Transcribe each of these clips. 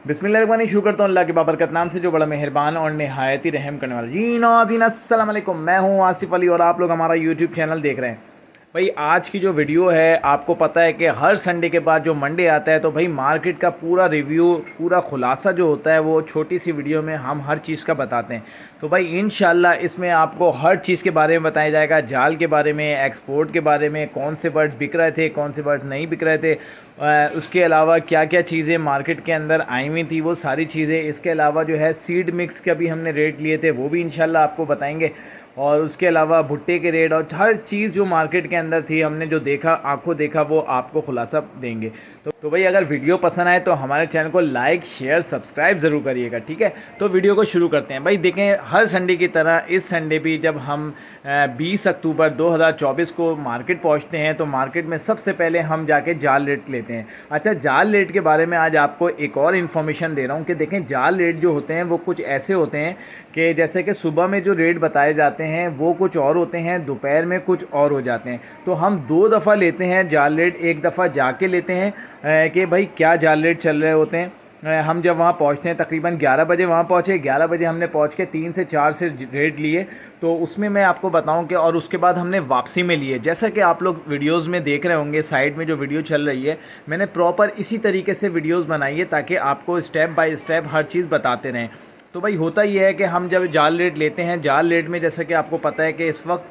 बिस्मिल्लाह शुरू करता हूँ अल्लाह के बाबरकत नाम से जो बड़ा मेहरबान और नहायत ही रहम करने वाला। जी नाज़रीन अस्सलाम वालेकुम, मैं हूँ आसिफ अली और आप लोग हमारा यूट्यूब चैनल देख रहे हैं। भाई आज की जो वीडियो है, आपको पता है कि हर संडे के बाद जो मंडे आता है तो भाई मार्केट का पूरा रिव्यू, पूरा खुलासा जो होता है वो छोटी सी वीडियो में हम हर चीज़ का बताते हैं। तो भाई इंशाल्लाह इसमें आपको हर चीज़ के बारे में बताया जाएगा, जाल के बारे में, एक्सपोर्ट के बारे में, कौन से बर्ड बिक रहे थे, कौन से बर्ड नहीं बिक रहे थे, उसके अलावा क्या क्या चीज़ें मार्केट के अंदर आई हुई थी वो सारी चीज़ें। इसके अलावा जो है सीड मिक्स का भी हमने रेट लिए थे वो भी इंशाल्लाह आपको बताएंगे। और उसके अलावा भुट्टे के रेट और हर चीज़ जो मार्केट के अंदर थी, हमने जो देखा, आंखों देखा, वो आपको खुलासा देंगे। तो भाई अगर वीडियो पसंद आए तो हमारे चैनल को लाइक शेयर सब्सक्राइब ज़रूर करिएगा, ठीक है। तो वीडियो को शुरू करते हैं। भाई देखें, हर संडे की तरह इस संडे भी जब हम 20 अक्टूबर 2024 को मार्केट पहुंचते हैं तो मार्केट में सबसे पहले हम जाके जाल रेट लेते हैं। अच्छा, जाल रेट के बारे में आज आपको एक और इन्फॉर्मेशन दे रहा हूँ कि देखें, जाल रेट जो होते हैं वो कुछ ऐसे होते हैं कि जैसे कि सुबह में जो रेट बताए जाते हैं वो कुछ और होते हैं, दोपहर में कुछ और हो जाते हैं। तो हम 2 दफ़ा लेते हैं जाल रेट। एक दफ़ा जाके लेते हैं कि भाई क्या जाल रेट चल रहे होते हैं। हम जब वहाँ पहुँचते हैं तकरीबन 11 बजे वहाँ पहुँचे, 11 बजे हमने पहुँच के 3 से 4 से रेट लिए। तो उसमें मैं आपको बताऊं कि और उसके बाद हमने वापसी में लिए। जैसा कि आप लोग वीडियोस में देख रहे होंगे, साइड में जो वीडियो चल रही है, मैंने प्रॉपर इसी तरीके से वीडियोस बनाई है ताकि आपको स्टेप बाय स्टेप हर चीज़ बताते रहें। तो भाई होता ही है कि हम जब जाल रेट लेते हैं, जाल रेट में जैसा कि आपको पता है कि इस वक्त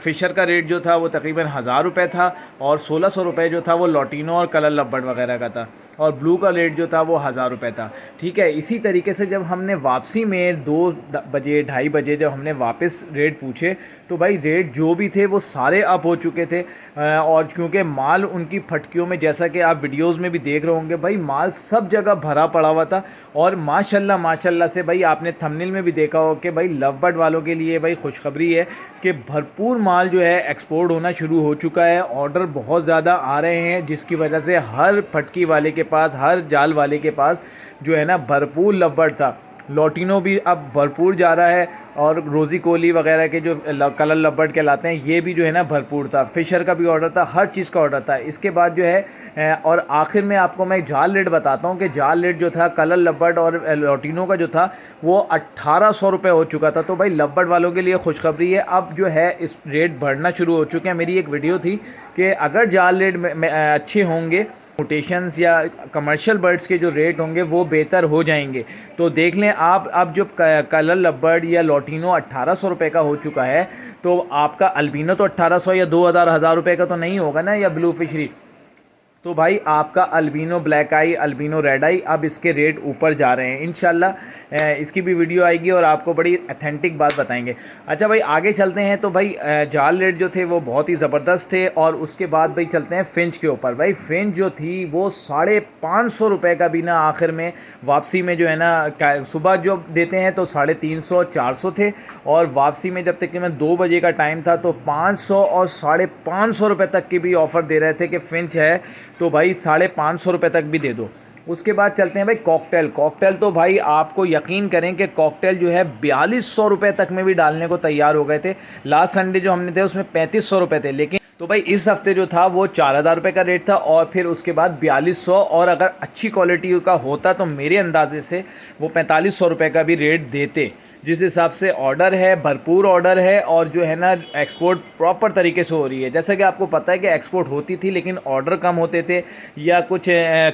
फ़िशर का रेट जो था वो तकरीबन 1000 रुपये था और 1600 रुपये जो था वो लॉटिनो और कलर लब्बड़ वगैरह का था, और ब्लू का रेट जो था वो 1000 रुपये था, ठीक है। इसी तरीके से जब हमने वापसी में 2 बजे 2:30 बजे जब हमने वापस रेट पूछे तो भाई रेट जो भी थे वो सारे अप हो चुके थे। और क्योंकि माल उनकी फटकियों में, जैसा कि आप वीडियोस में भी देख रहे होंगे, भाई माल सब जगह भरा पड़ा हुआ था। और माशाल्लाह माशाल्लाह से भाई आपने थंबनेल में भी देखा हो कि भाई लव बर्ड वालों के लिए भाई खुशखबरी है कि भरपूर माल जो है एक्सपोर्ट होना शुरू हो चुका है। ऑर्डर बहुत ज़्यादा आ रहे हैं जिसकी वजह से हर फटकी वाले के पास, हर जाल वाले के पास जो है ना भरपूर लव बर्ड था। लॉटिनो भी अब भरपूर जा रहा है और रोज़ी कोली वगैरह के जो कलर लबर्ड कहलाते हैं ये भी जो है ना भरपूर था। फ़िशर का भी ऑर्डर था, हर चीज़ का ऑर्डर था। इसके बाद जो है और आखिर में आपको मैं जाल रेट बताता हूँ कि जाल रेट जो था कलर लबर्ड और लॉटिनो का जो था वो 1800 रुपये हो चुका था। तो भाई लबर्ड वालों के लिए खुशखबरी है, अब जो है इस रेट बढ़ना शुरू हो चुके हैं। मेरी एक वीडियो थी कि अगर जाल रेट में अच्छे होंगे, म्यूटेशंस या कमर्शियल बर्ड्स के जो रेट होंगे वो बेहतर हो जाएंगे। तो देख लें आप, अब जो कलर लबर्ड या लॉटिनो 1800 रुपये का हो चुका है तो आपका अल्बिनो तो 1800 या 2000 1000 रुपये का तो नहीं होगा ना, या ब्लू फिशरी। तो भाई आपका अल्बिनो ब्लैक आई, अल्बिनो रेड आई, अब इसके रेट ऊपर जा रहे हैं। इंशाल्लाह इसकी भी वीडियो आएगी और आपको बड़ी अथेंटिक बात बताएंगे। अच्छा भाई आगे चलते हैं। तो भाई जाल रेट जो थे वो बहुत ही ज़बरदस्त थे। और उसके बाद भाई चलते हैं फिंच के ऊपर। भाई फिंच जो थी वो 550 रुपये का भी ना आखिर में वापसी में जो है ना, सुबह जो देते हैं तो 350 400 थे, और वापसी में जब तक कि मैं 2 बजे का टाइम था तो 500 और 550 रुपये तक की भी ऑफ़र दे रहे थे कि फिंच है तो भाई 550 रुपये तक भी दे दो। उसके बाद चलते हैं भाई कॉकटेल। कॉकटेल तो भाई आपको यकीन करें कि कॉकटेल जो है 4200 रुपये तक में भी डालने को तैयार हो गए थे। लास्ट संडे जो हमने थे उसमें 3500 रुपये थे, लेकिन तो भाई इस हफ्ते जो था वो 4000 रुपये का रेट था और फिर उसके बाद 4200, और अगर अच्छी क्वालिटी का होता तो मेरे अंदाजे से वो 4500 रुपये का भी रेट देते। जिस हिसाब से ऑर्डर है, भरपूर ऑर्डर है और जो है ना एक्सपोर्ट प्रॉपर तरीके से हो रही है। जैसा कि आपको पता है कि एक्सपोर्ट होती थी लेकिन ऑर्डर कम होते थे या कुछ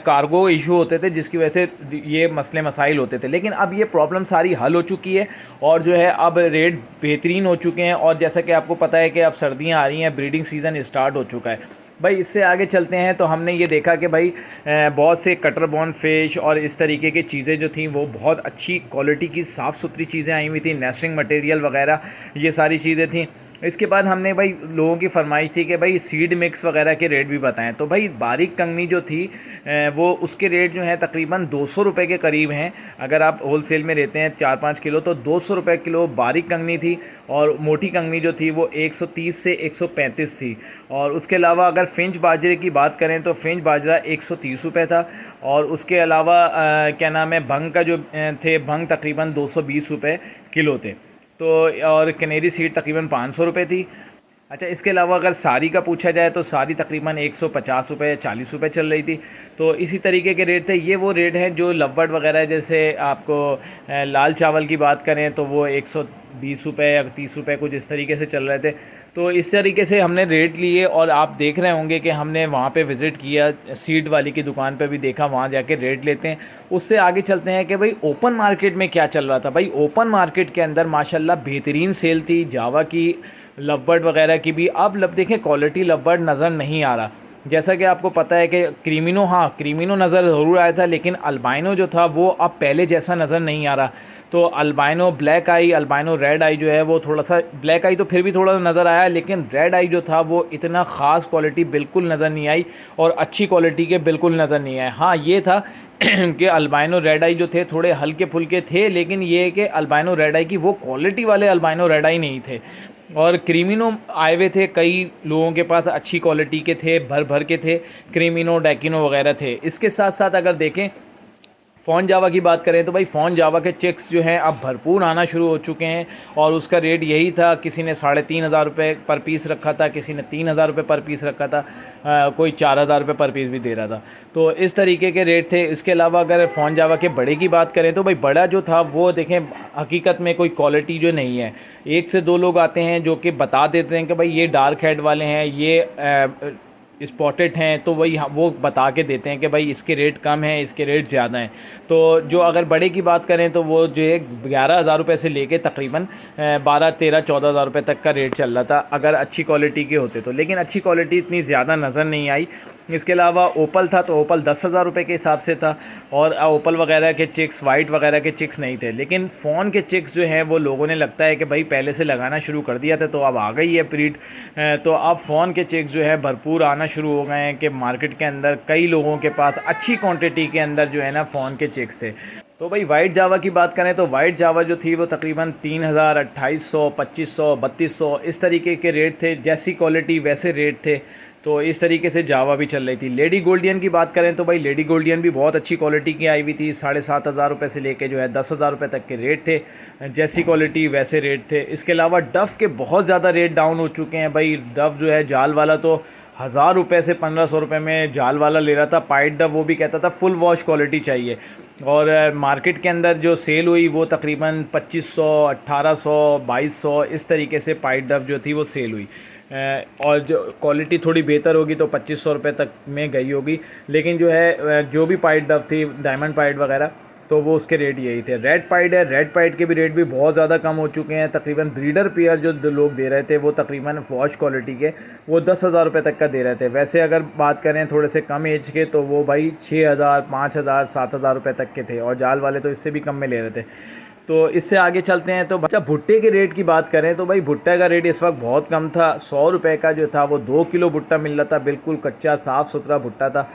कार्गो इशू होते थे जिसकी वजह से ये मसले मसाइल होते थे, लेकिन अब ये प्रॉब्लम सारी हल हो चुकी है और जो है अब रेट बेहतरीन हो चुके हैं। और जैसा कि आपको पता है कि अब सर्दियाँ आ रही हैं, ब्रीडिंग सीज़न स्टार्ट हो चुका है। भाई इससे आगे चलते हैं तो हमने ये देखा कि भाई बहुत से कटर बॉर्न फिश और इस तरीके की चीज़ें जो थी वो बहुत अच्छी क्वालिटी की साफ़ सुथरी चीज़ें आई हुई थी, नेस्टिंग मटेरियल वगैरह ये सारी चीज़ें थी। इसके बाद हमने भाई लोगों की फरमाइश थी कि भाई सीड मिक्स वगैरह के रेट भी बताएं। तो भाई बारीक कंगनी जो थी वो उसके रेट जो हैं तकरीबन 200 रुपये के करीब हैं। अगर आप होल सेल में लेते हैं 4-5 किलो तो 200 रुपये किलो बारीक कंगनी थी, और मोटी कंगनी जो थी वो 130 से 135 थी। और उसके अलावा अगर फिंच बाजरे की बात करें तो फिंच बाजरा 130 रुपये था। और उसके अलावा क्या नाम है, भंग का जो थे, भंग तकरीबन 220 रुपये किलो थे। तो और कैनेरी सीड तकरीबन 500 रुपये थी। अच्छा, इसके अलावा अगर साड़ी का पूछा जाए तो साड़ी तकरीबन 150 रुपये 40 रुपये चल रही थी। तो इसी तरीके के रेट थे। ये वो रेट हैं जो लव्वट वगैरह, जैसे आपको लाल चावल की बात करें तो वो 120 रुपये या 30 रुपये कुछ इस तरीके से चल रहे थे। तो इस तरीके से हमने रेट लिए और आप देख रहे होंगे कि हमने वहाँ पे विज़िट किया, सीड वाली की दुकान पे भी देखा, वहाँ जाके रेट लेते हैं। उससे आगे चलते हैं कि भाई ओपन मार्केट में क्या चल रहा था। भाई ओपन मार्केट के अंदर माशाल्लाह बेहतरीन सेल थी जावा की, लवबर्ड वगैरह की भी। अब देखें क्वालिटी लवबर्ड नज़र नहीं आ रहा। जैसा कि आपको पता है कि क्रीमिनो, हाँ क्रीमिनो नज़र ज़रूर आया था, लेकिन अल्बाइनो जो था वो अब पहले जैसा नज़र नहीं आ रहा। तो अल्बाइनो ब्लैक आई, अल्बाइनो रेड आई जो है वो थोड़ा सा, ब्लैक आई तो फिर भी थोड़ा नज़र आया, लेकिन रेड आई जो था वो इतना ख़ास क्वालिटी बिल्कुल नज़र नहीं आई और अच्छी क्वालिटी के बिल्कुल नज़र नहीं आए। हाँ ये था कि अल्बाइनो रेड आई जो थे थोड़े हल्के फुल्के थे, लेकिन ये है कि अल्बाइनो रेड आई की वो क्वालिटी वाले अल्बाइनो रेड आई नहीं थे। और क्रीमिनो आए हुए थे, कई लोगों के पास अच्छी क्वालिटी के थे, भर भर के थे, क्रीमिनो डैकिनो वगैरह थे। इसके साथ साथ अगर देखें फ़ोन जावा की बात करें तो भाई फ़ोन जावा के चेक्स जो हैं अब भरपूर आना शुरू हो चुके हैं और उसका रेट यही था। किसी ने 3,500 रुपये पर पीस रखा था, किसी ने 3,000 रुपये पर पीस रखा था, कोई 4,000 रुपये पर पीस भी दे रहा था। तो इस तरीके के रेट थे। इसके अलावा अगर फ़ोन जावा के बड़े की बात करें तो भाई बड़ा जो था वो देखें हकीकत में कोई क्वालिटी जो नहीं है। 1 से 2 लोग आते हैं जो कि बता देते हैं कि भाई ये डार्क हेड वाले हैं, ये स्पॉटेड हैं, तो वही वो बता के देते हैं कि भाई इसके रेट कम हैं, इसके रेट ज़्यादा हैं। तो जो अगर बड़े की बात करें तो वो जो है 11,000 रुपये से लेके तकरीबन 12, 13, 14,000 रुपये तक का रेट चल रहा था अगर अच्छी क्वालिटी के होते तो, लेकिन अच्छी क्वालिटी इतनी ज़्यादा नज़र नहीं आई। इसके अलावा ओपल था तो ओपल 10,000 रुपये के हिसाब से था और ओपल वगैरह के चिक्स, वाइट वगैरह के चिक्स नहीं थे। लेकिन फ़ोन के चिक्स जो हैं वो लोगों ने लगता है कि भाई पहले से लगाना शुरू कर दिया था, तो अब आ गई है पीरियड। तो अब फ़ोन के चिक्स जो है भरपूर आना शुरू हो गए हैं कि मार्केट के अंदर कई लोगों के पास अच्छी क्वान्टिटी के अंदर जो है ना फ़ोन के चिक्स थे। तो भाई वाइट जावा की बात करें तो वाइट जावा जो थी वो तकरीबन 3,000, 2,800, 2,500, 3,200 इस तरीके के रेट थे। जैसी क्वालिटी वैसे रेट थे। तो इस तरीके से जावा भी चल रही थी। लेडी गोल्डियन की बात करें तो भाई लेडी गोल्डियन भी बहुत अच्छी क्वालिटी की आई हुई थी। 7,500 रुपये से लेके जो है 10,000 रुपये तक के रेट थे। जैसी क्वालिटी वैसे रेट थे। इसके अलावा डफ़ के बहुत ज़्यादा रेट डाउन हो चुके हैं। भाई डफ़ जो है जाल वाला तो 1,000 रुपये से 1,500 रुपये में जाल वाला ले रहा था। पाइट डफ़ वो भी कहता था फुल वॉश क्वालिटी चाहिए। और मार्केट के अंदर जो सेल हुई वो तकरीबन 2,500, 1,800, 2,200 इस तरीके से पाइट डफ़ जो थी वो सेल हुई। और जो क्वालिटी थोड़ी बेहतर होगी तो 2,500 रुपये तक में गई होगी। लेकिन जो है जो भी पाइट डफ़ थी, डायमंड पाइट वगैरह, तो वो उसके रेट यही थे। रेड पाइट है, रेड पाइट के भी रेट भी बहुत ज़्यादा कम हो चुके हैं। तकरीबन ब्रीडर पेयर जो लोग दे रहे थे वो तकरीबन वॉश क्वालिटी के वो 10,000 रुपये तक का दे रहे थे। वैसे अगर बात करें थोड़े से कम एज के तो वो भाई 6,000, 5,000, 7,000 रुपये तक के थे और जाल वाले तो इससे भी कम में ले रहे थे। तो इससे आगे चलते हैं। तो बच्चा भुट्टे के रेट की बात करें तो भाई भुट्टे का रेट इस वक्त बहुत कम था। 100 रुपये का जो था वो 2 किलो भुट्टा मिल रहा था, बिल्कुल कच्चा साफ़ सुथरा भुट्टा था।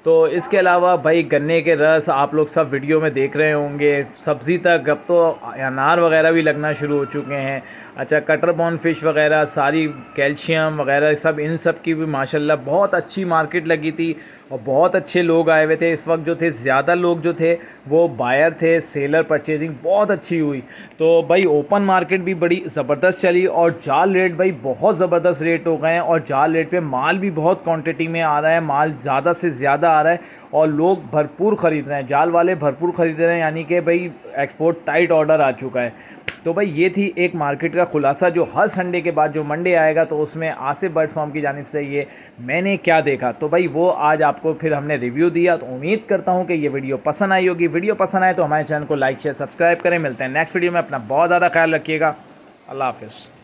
तो इसके अलावा भाई गन्ने के रस आप लोग सब वीडियो में देख रहे होंगे। सब्ज़ी तक अब तो अनार वगैरह भी लगना शुरू हो चुके हैं। अच्छा, कटर बॉन फिश वगैरह सारी, कैल्शियम वगैरह सब, इन सब की भी माशाल्लाह बहुत अच्छी मार्केट लगी थी और बहुत अच्छे लोग आए हुए थे। इस वक्त जो थे ज़्यादा लोग जो थे वो बायर थे, सेलर परचेजिंग बहुत अच्छी हुई। तो भाई ओपन मार्केट भी बड़ी ज़बरदस्त चली और जाल रेट भाई बहुत ज़बरदस्त रेट हो गए हैं और जाल रेट पे माल भी बहुत क्वांटिटी में आ रहा है, माल ज़्यादा से ज़्यादा आ रहा है और लोग भरपूर ख़रीद रहे हैं, जाल वाले भरपूर ख़रीद रहे हैं, यानी कि भाई एक्सपोर्ट टाइट ऑर्डर आ चुका है। तो भाई ये थी एक मार्केट का खुलासा जो हर संडे के बाद जो मंडे आएगा तो उसमें आसिफ बर्ड फार्म की जानिब से ये मैंने क्या देखा, तो भाई वो आज आपको फिर हमने रिव्यू दिया। तो उम्मीद करता हूँ कि ये वीडियो पसंद आई होगी। वीडियो पसंद आए तो हमारे चैनल को लाइक शेयर सब्सक्राइब करें। मिलते हैं नेक्स्ट वीडियो में। अपना बहुत ज़्यादा ख्याल रखिएगा। अल्लाह हाफ़िज़।